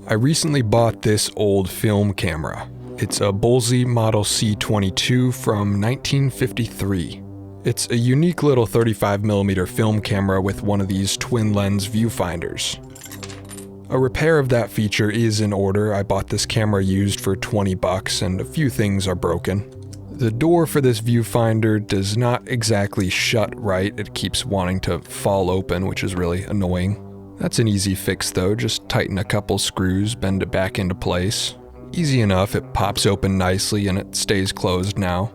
I recently bought this old film camera. It's a Bolsey Model C22 from 1953. It's a unique little 35mm film camera with one of these twin lens viewfinders. A repair of that feature is in order. I bought this camera used for $20 and a few things are broken. The door for this viewfinder does not exactly shut right. It keeps wanting to fall open, which is really annoying. That's an easy fix though, just tighten a couple screws, bend it back into place. Easy enough, it pops open nicely and it stays closed now.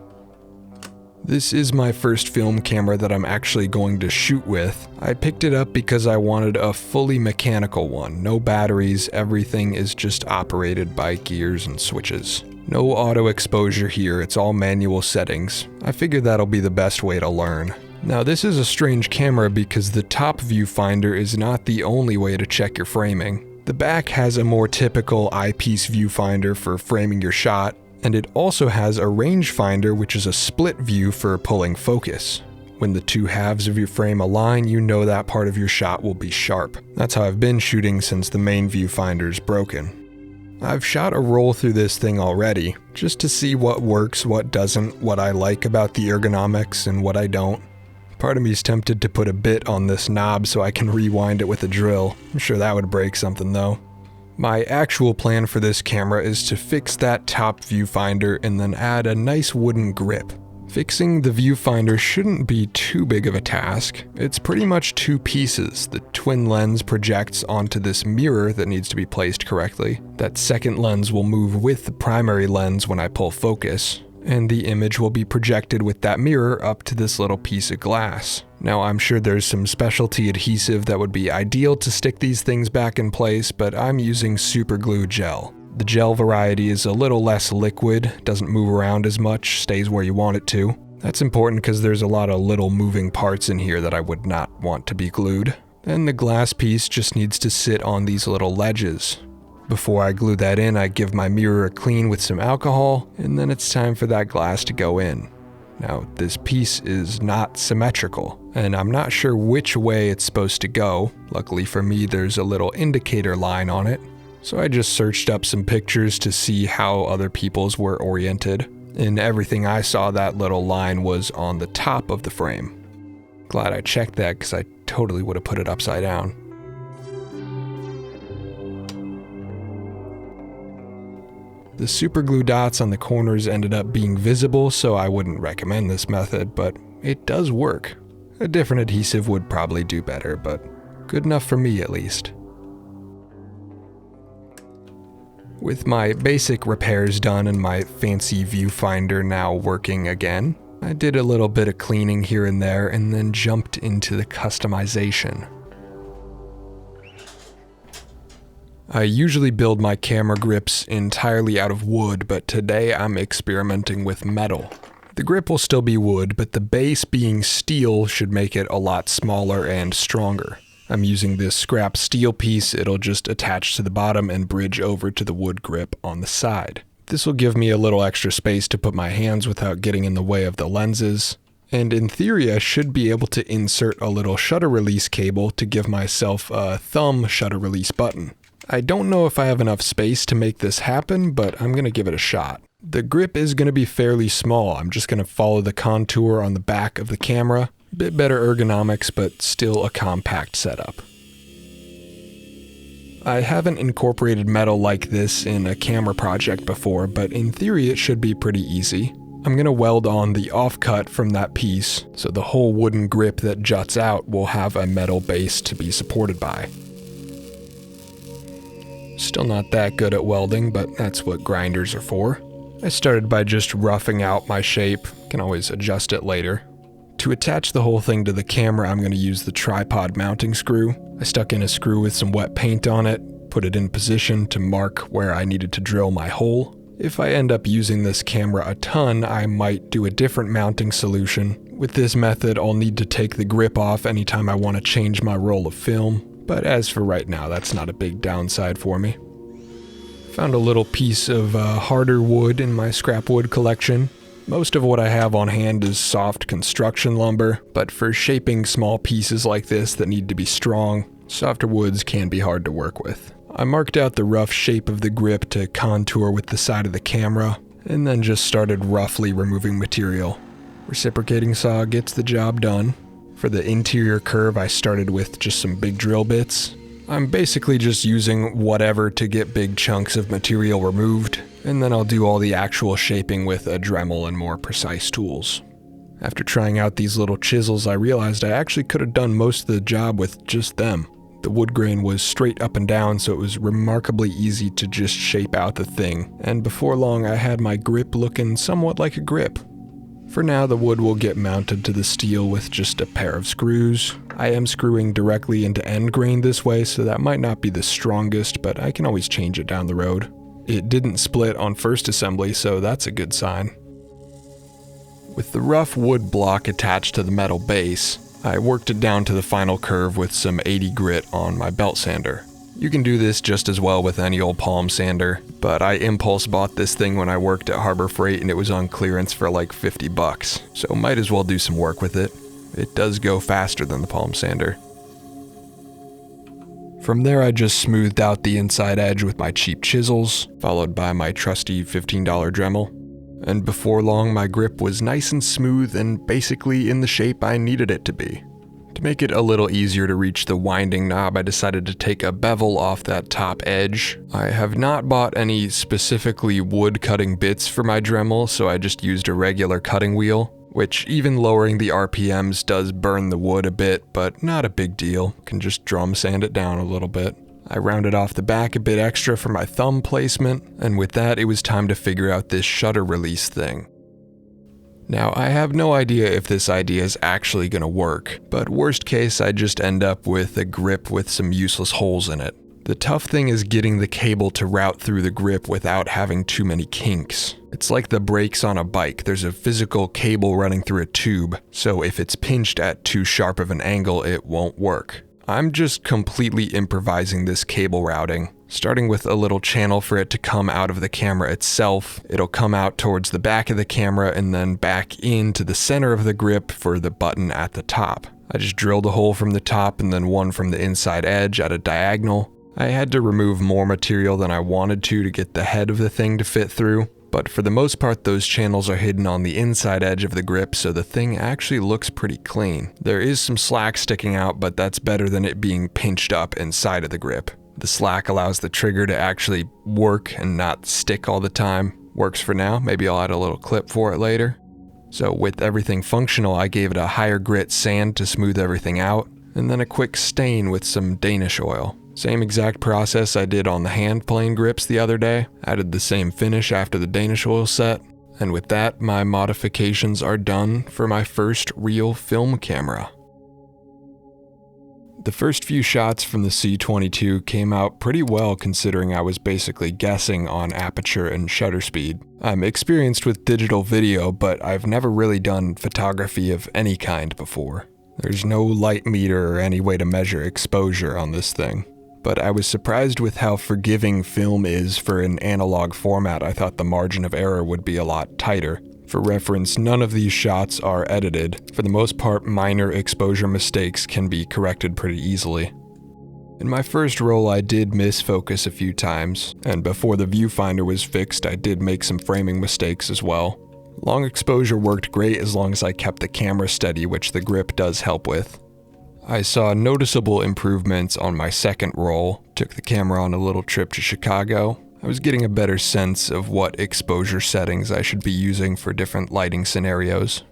This is my first film camera that I'm actually going to shoot with. I picked it up because I wanted a fully mechanical one. No batteries, everything is just operated by gears and switches. No auto exposure here, it's all manual settings. I figured that'll be the best way to learn. Now this is a strange camera because the top viewfinder is not the only way to check your framing. The back has a more typical eyepiece viewfinder for framing your shot, and it also has a rangefinder, which is a split view for pulling focus. When the two halves of your frame align, you know that part of your shot will be sharp. That's how I've been shooting since the main viewfinder's broken. I've shot a roll through this thing already, just to see what works, what doesn't, what I like about the ergonomics and what I don't. Part of me is tempted to put a bit on this knob so I can rewind it with a drill. I'm sure that would break something though. My actual plan for this camera is to fix that top viewfinder and then add a nice wooden grip. Fixing the viewfinder shouldn't be too big of a task. It's pretty much two pieces. The twin lens projects onto this mirror that needs to be placed correctly. That second lens will move with the primary lens when I pull focus, and the image will be projected with that mirror up to this little piece of glass. Now I'm sure there's some specialty adhesive that would be ideal to stick these things back in place, but I'm using super glue gel. The gel variety is a little less liquid, doesn't move around as much, stays where you want it to. That's important because there's a lot of little moving parts in here that I would not want to be glued. Then the glass piece just needs to sit on these little ledges. Before I glue that in, I give my mirror a clean with some alcohol, and then it's time for that glass to go in. Now, this piece is not symmetrical, and I'm not sure which way it's supposed to go. Luckily for me, there's a little indicator line on it. So I just searched up some pictures to see how other people's were oriented. In everything I saw, that little line was on the top of the frame. Glad I checked that because I totally would have put it upside down. The super glue dots on the corners ended up being visible, so I wouldn't recommend this method, but it does work. A different adhesive would probably do better, but good enough for me at least. With my basic repairs done and my fancy viewfinder now working again, I did a little bit of cleaning here and there and then jumped into the customization. I usually build my camera grips entirely out of wood, but today I'm experimenting with metal. The grip will still be wood, but the base being steel should make it a lot smaller and stronger. I'm using this scrap steel piece. It'll just attach to the bottom and bridge over to the wood grip on the side. This will give me a little extra space to put my hands without getting in the way of the lenses. And in theory, I should be able to insert a little shutter release cable to give myself a thumb shutter release button. I don't know if I have enough space to make this happen, but I'm gonna give it a shot. The grip is gonna be fairly small. I'm just gonna follow the contour on the back of the camera. Bit better ergonomics, but still a compact setup. I haven't incorporated metal like this in a camera project before, but in theory it should be pretty easy. I'm gonna weld on the offcut from that piece, so the whole wooden grip that juts out will have a metal base to be supported by. Still not that good at welding, but that's what grinders are for. I started by just roughing out my shape, can always adjust it later. To attach the whole thing to the camera, I'm going to use the tripod mounting screw. I stuck in a screw with some wet paint on it, put it in position to mark where I needed to drill my hole. If I end up using this camera a ton, I might do a different mounting solution. With this method, I'll need to take the grip off anytime I want to change my roll of film, but as for right now, that's not a big downside for me. Found a little piece of harder wood in my scrap wood collection. Most of what I have on hand is soft construction lumber, but for shaping small pieces like this that need to be strong, softer woods can be hard to work with. I marked out the rough shape of the grip to contour with the side of the camera, and then just started roughly removing material. Reciprocating saw gets the job done. For the interior curve, I started with just some big drill bits. I'm basically just using whatever to get big chunks of material removed, and then I'll do all the actual shaping with a Dremel and more precise tools. After trying out these little chisels, I realized I actually could have done most of the job with just them. The wood grain was straight up and down, so it was remarkably easy to just shape out the thing, and before long I had my grip looking somewhat like a grip. For now, the wood will get mounted to the steel with just a pair of screws. I am screwing directly into end grain this way, so that might not be the strongest, but I can always change it down the road. It didn't split on first assembly, so that's a good sign. With the rough wood block attached to the metal base, I worked it down to the final curve with some 80 grit on my belt sander. You can do this just as well with any old palm sander, but I impulse bought this thing when I worked at Harbor Freight and it was on clearance for like $50, so might as well do some work with it. It does go faster than the palm sander. From there, I just smoothed out the inside edge with my cheap chisels, followed by my trusty $15 Dremel. And before long, my grip was nice and smooth and basically in the shape I needed it to be. To make it a little easier to reach the winding knob, I decided to take a bevel off that top edge. I have not bought any specifically wood cutting bits for my Dremel, so I just used a regular cutting wheel, which even lowering the RPMs does burn the wood a bit, but not a big deal. Can just drum sand it down a little bit. I rounded off the back a bit extra for my thumb placement, and with that it was time to figure out this shutter release thing. Now, I have no idea if this idea is actually going to work, but worst case I just end up with a grip with some useless holes in it. The tough thing is getting the cable to route through the grip without having too many kinks. It's like the brakes on a bike. There's a physical cable running through a tube, so if it's pinched at too sharp of an angle, it won't work. I'm just completely improvising this cable routing, starting with a little channel for it to come out of the camera itself. It'll come out towards the back of the camera and then back into the center of the grip for the button at the top. I just drilled a hole from the top and then one from the inside edge at a diagonal. I had to remove more material than I wanted to get the head of the thing to fit through, but for the most part those channels are hidden on the inside edge of the grip, so the thing actually looks pretty clean. There is some slack sticking out, but that's better than it being pinched up inside of the grip. The slack allows the trigger to actually work and not stick all the time. Works for now, maybe I'll add a little clip for it later. So with everything functional, I gave it a higher grit sand to smooth everything out, and then a quick stain with some Danish oil. Same exact process I did on the hand plane grips the other day. Added the same finish after the Danish oil set, and with that, my modifications are done for my first real film camera. The first few shots from the C22 came out pretty well considering I was basically guessing on aperture and shutter speed. I'm experienced with digital video, but I've never really done photography of any kind before. There's no light meter or any way to measure exposure on this thing. But I was surprised with how forgiving film is for an analog format. I thought the margin of error would be a lot tighter. For reference, none of these shots are edited. For the most part, minor exposure mistakes can be corrected pretty easily. In my first roll, I did miss focus a few times, and before the viewfinder was fixed, I did make some framing mistakes as well. Long exposure worked great as long as I kept the camera steady, which the grip does help with. I saw noticeable improvements on my second roll, took the camera on a little trip to Chicago. I was getting a better sense of what exposure settings I should be using for different lighting scenarios.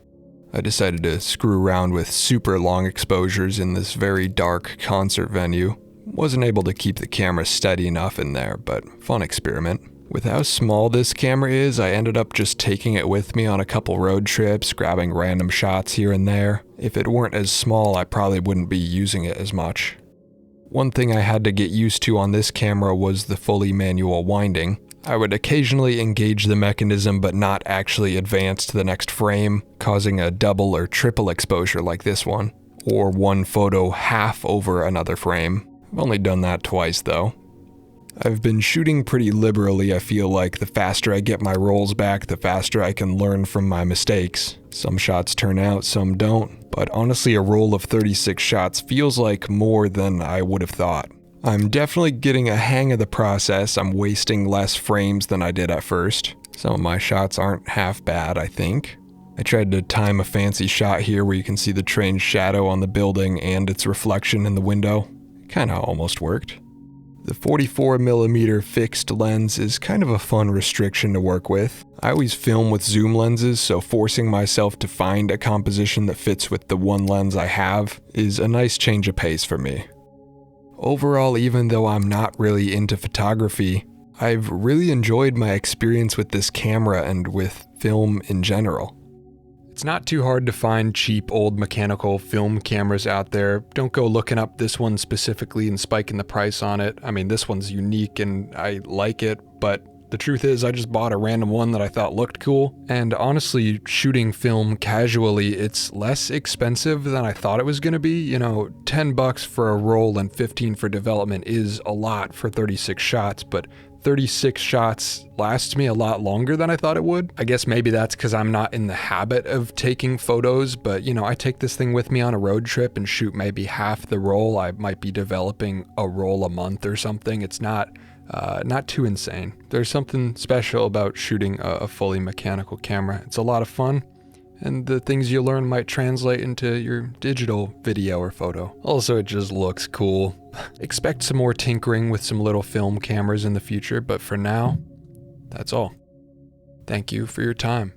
I decided to screw around with super long exposures in this very dark concert venue. Wasn't able to keep the camera steady enough in there, but fun experiment. With how small this camera is, I ended up just taking it with me on a couple road trips, grabbing random shots here and there. If it weren't as small, I probably wouldn't be using it as much. One thing I had to get used to on this camera was the fully manual winding. I would occasionally engage the mechanism but not actually advance to the next frame, causing a double or triple exposure like this one, or one photo half over another frame. I've only done that twice though. I've been shooting pretty liberally. I feel like the faster I get my rolls back, the faster I can learn from my mistakes. Some shots turn out, some don't, but honestly a roll of 36 shots feels like more than I would have thought. I'm definitely getting a hang of the process. I'm wasting less frames than I did at first. Some of my shots aren't half bad, I think. I tried to time a fancy shot here where you can see the train's shadow on the building and its reflection in the window. It kinda almost worked. The 44mm fixed lens is kind of a fun restriction to work with. I always film with zoom lenses, so forcing myself to find a composition that fits with the one lens I have is a nice change of pace for me. Overall, even though I'm not really into photography, I've really enjoyed my experience with this camera and with film in general. It's not too hard to find cheap old mechanical film cameras out there. Don't go looking up this one specifically and spiking the price on it. I mean, this one's unique and I like it, but the truth is I just bought a random one that I thought looked cool. And honestly, shooting film casually, it's less expensive than I thought it was gonna be. You know, $10 for a roll and $15 for development is a lot for 36 shots, but 36 shots lasts me a lot longer than I thought it would. I guess maybe that's because I'm not in the habit of taking photos, but you know, I take this thing with me on a road trip and shoot maybe half the roll. I might be developing a roll a month or something. It's not too insane. There's something special about shooting a fully mechanical camera. It's a lot of fun, and the things you learn might translate into your digital video or photo. Also, it just looks cool. Expect some more tinkering with some little film cameras in the future, but for now, that's all. Thank you for your time.